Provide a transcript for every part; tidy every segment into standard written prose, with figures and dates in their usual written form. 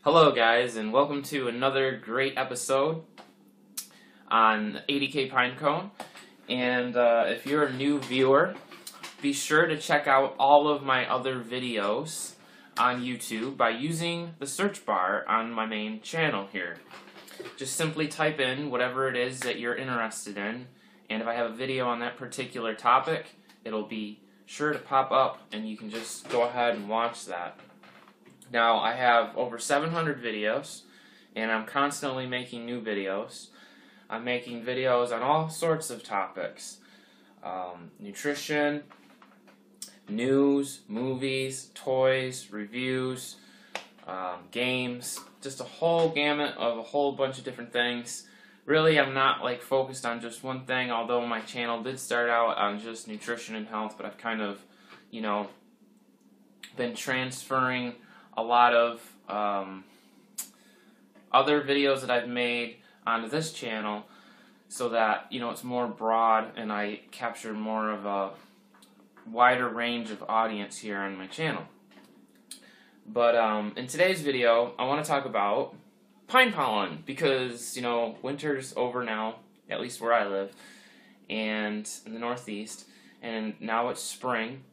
Hello guys, and welcome to another great episode on 80K Pinecone. And if you're a new viewer, be sure to check out all of my other videos on YouTube by using the search bar on my main channel here. Just simply type in whatever it is that you're interested in, and if I have a video on that particular topic, it'll be sure to pop up and you can just go ahead and watch that. Now, I have over 700 videos, and I'm constantly making new videos. I'm making videos on all sorts of topics. Nutrition, news, movies, toys, reviews, games, just a whole gamut of a whole bunch of different things. Really, I'm not focused on just one thing, although my channel did start out on just nutrition and health, but I've kind of, been transferring a lot of other videos that I've made onto this channel so that, it's more broad and I capture more of a wider range of audience here on my channel. But in today's video, I want to talk about pine pollen because, winter's over now, at least where I live, and in the Northeast, and now it's spring,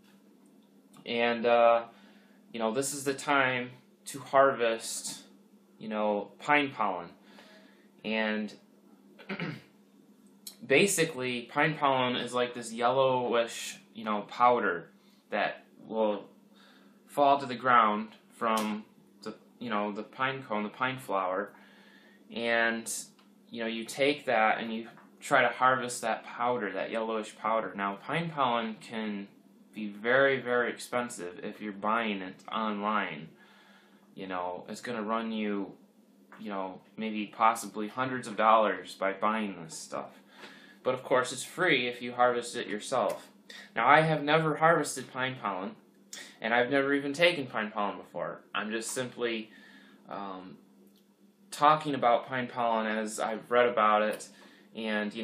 and this is the time to harvest, pine pollen. And basically, pine pollen is like this yellowish, powder that will fall to the ground from the, the pine cone, the pine flower. And, you take that and you try to harvest that powder, that yellowish powder. Now, pine pollen can be very, very expensive if you're buying it online. It's going to run you, maybe possibly hundreds of dollars by buying this stuff. But of course, it's free if you harvest it yourself. Now, I have never harvested pine pollen, and I've never even taken pine pollen before. I'm just simply talking about pine pollen as I've read about it, and,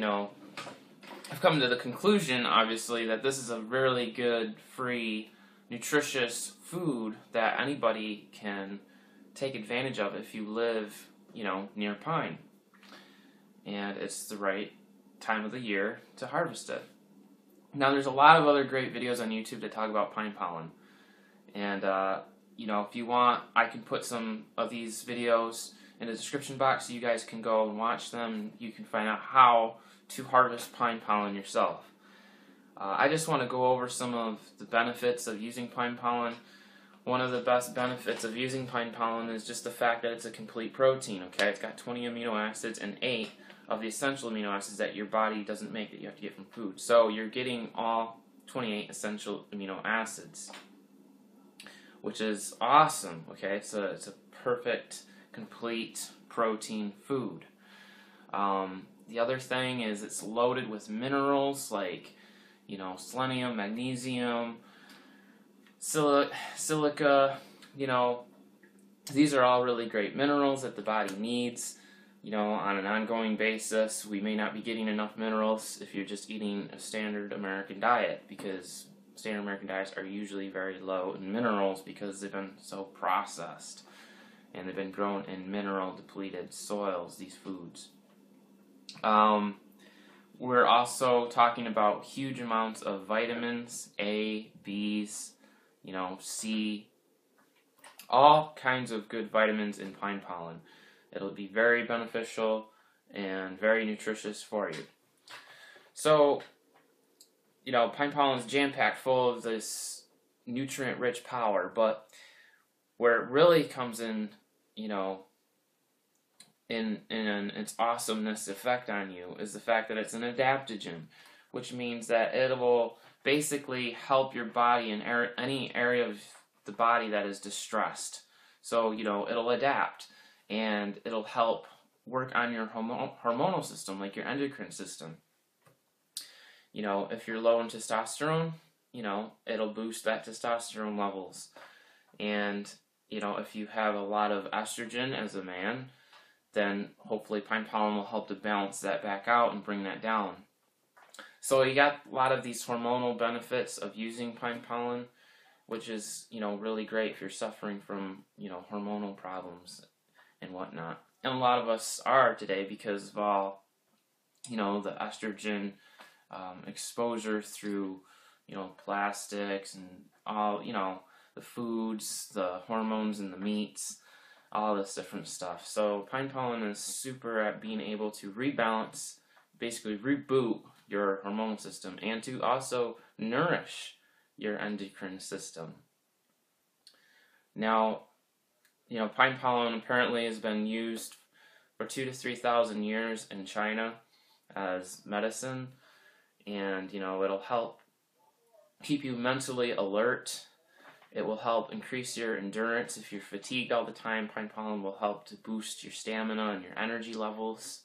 I've come to the conclusion, obviously, that this is a really good, free, nutritious food that anybody can take advantage of if you live, near pine. And it's the right time of the year to harvest it. Now, there's a lot of other great videos on YouTube that talk about pine pollen. And, if you want, I can put some of these videos in the description box so you guys can go and watch them. You can find out how to harvest pine pollen yourself. I just want to go over some of the benefits of using pine pollen. One of the best benefits of using pine pollen is just the fact that it's a complete protein, okay? It's got 20 amino acids and 8 of the essential amino acids that your body doesn't make that you have to get from food. So you're getting all 28 essential amino acids, which is awesome, okay? It's a perfect, complete protein food. The other thing is it's loaded with minerals like, selenium, magnesium, silica, these are all really great minerals that the body needs, on an ongoing basis. We may not be getting enough minerals if you're just eating a standard American diet, because standard American diets are usually very low in minerals because they've been so processed and they've been grown in mineral depleted soils, these foods. We're also talking about huge amounts of vitamins, A, B's, C, all kinds of good vitamins in pine pollen. It'll be very beneficial and very nutritious for you. So, pine pollen is jam-packed full of this nutrient-rich power, but where it really comes in, in its awesomeness effect on you is the fact that it's an adaptogen, which means that it will basically help your body in any area of the body that is distressed. So, it'll adapt, and it'll help work on your hormonal system, like your endocrine system. If you're low in testosterone, it'll boost that testosterone levels. And, if you have a lot of estrogen as a man, then hopefully pine pollen will help to balance that back out and bring that down. So you got a lot of these hormonal benefits of using pine pollen, which is, really great if you're suffering from, hormonal problems. and whatnot. And a lot of us are today because of all, the estrogen exposure through, plastics and all, the foods, the hormones in the meats, all this different stuff. So pine pollen is super at being able to rebalance, basically reboot your hormonal system, and to also nourish your endocrine system. Now, pine pollen apparently has been used for 2,000 to 3,000 years in China as medicine, and it'll help keep you mentally alert. It will help increase your endurance. If you're fatigued all the time, pine pollen will help to boost your stamina and your energy levels.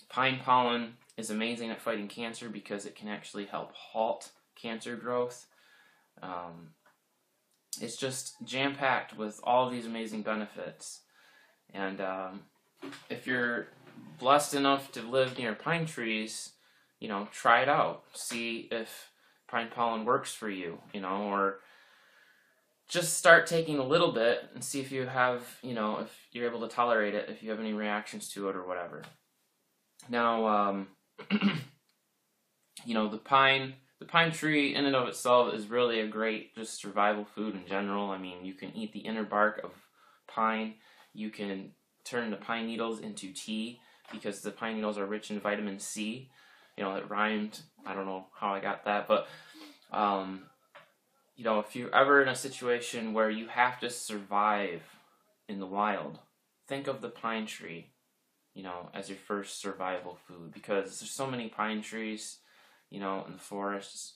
Pine pollen is amazing at fighting cancer because it can actually help halt cancer growth. It's just jam-packed with all these amazing benefits. And if you're blessed enough to live near pine trees, try it out. See if pine pollen works for you, or just start taking a little bit and see if you have, if you're able to tolerate it, if you have any reactions to it or whatever. Now, the pine tree in and of itself is really a great just survival food in general. I mean, you can eat the inner bark of pine. You can turn the pine needles into tea because the pine needles are rich in vitamin C. It rhymed. I don't know how I got that, but if you're ever in a situation where you have to survive in the wild, think of the pine tree, as your first survival food, because there's so many pine trees, in the forests,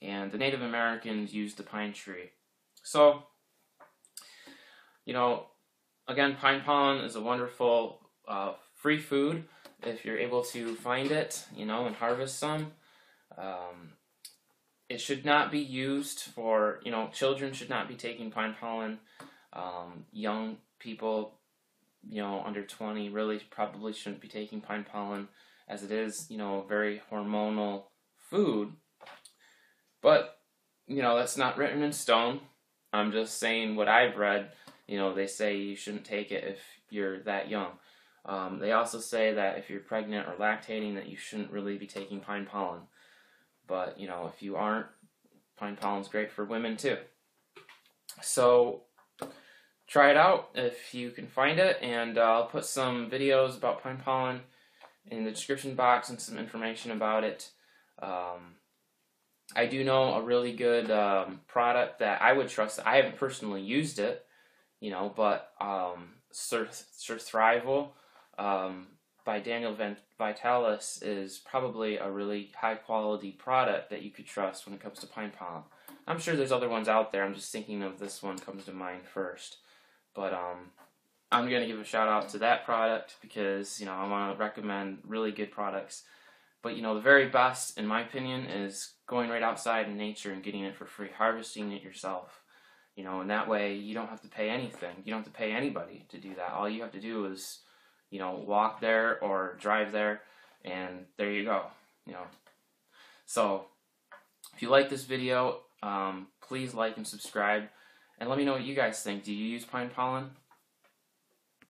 and the Native Americans used the pine tree. So, again, pine pollen is a wonderful free food if you're able to find it, and harvest some. It should not be used for, children should not be taking pine pollen. Young people, under 20 really probably shouldn't be taking pine pollen, as it is, a very hormonal food. But, that's not written in stone. I'm just saying what I've read. They say you shouldn't take it if you're that young. They also say that if you're pregnant or lactating, that you shouldn't really be taking pine pollen. But, if you aren't, pine pollen's great for women too. So, try it out if you can find it, and I'll put some videos about pine pollen in the description box and some information about it. I do know a really good product that I would trust. I haven't personally used it, but Surthrival by Daniel Vitalis is probably a really high quality product that you could trust when it comes to pine pollen. I'm sure there's other ones out there. I'm just thinking of this one comes to mind first. But I'm going to give a shout out to that product because, I want to recommend really good products. But, the very best, in my opinion, is going right outside in nature and getting it for free, harvesting it yourself. And that way you don't have to pay anything. You don't have to pay anybody to do that. All you have to do is, walk there or drive there, and there you go. So if you like this video, please like and subscribe, and let me know what you guys think. Do you use pine pollen?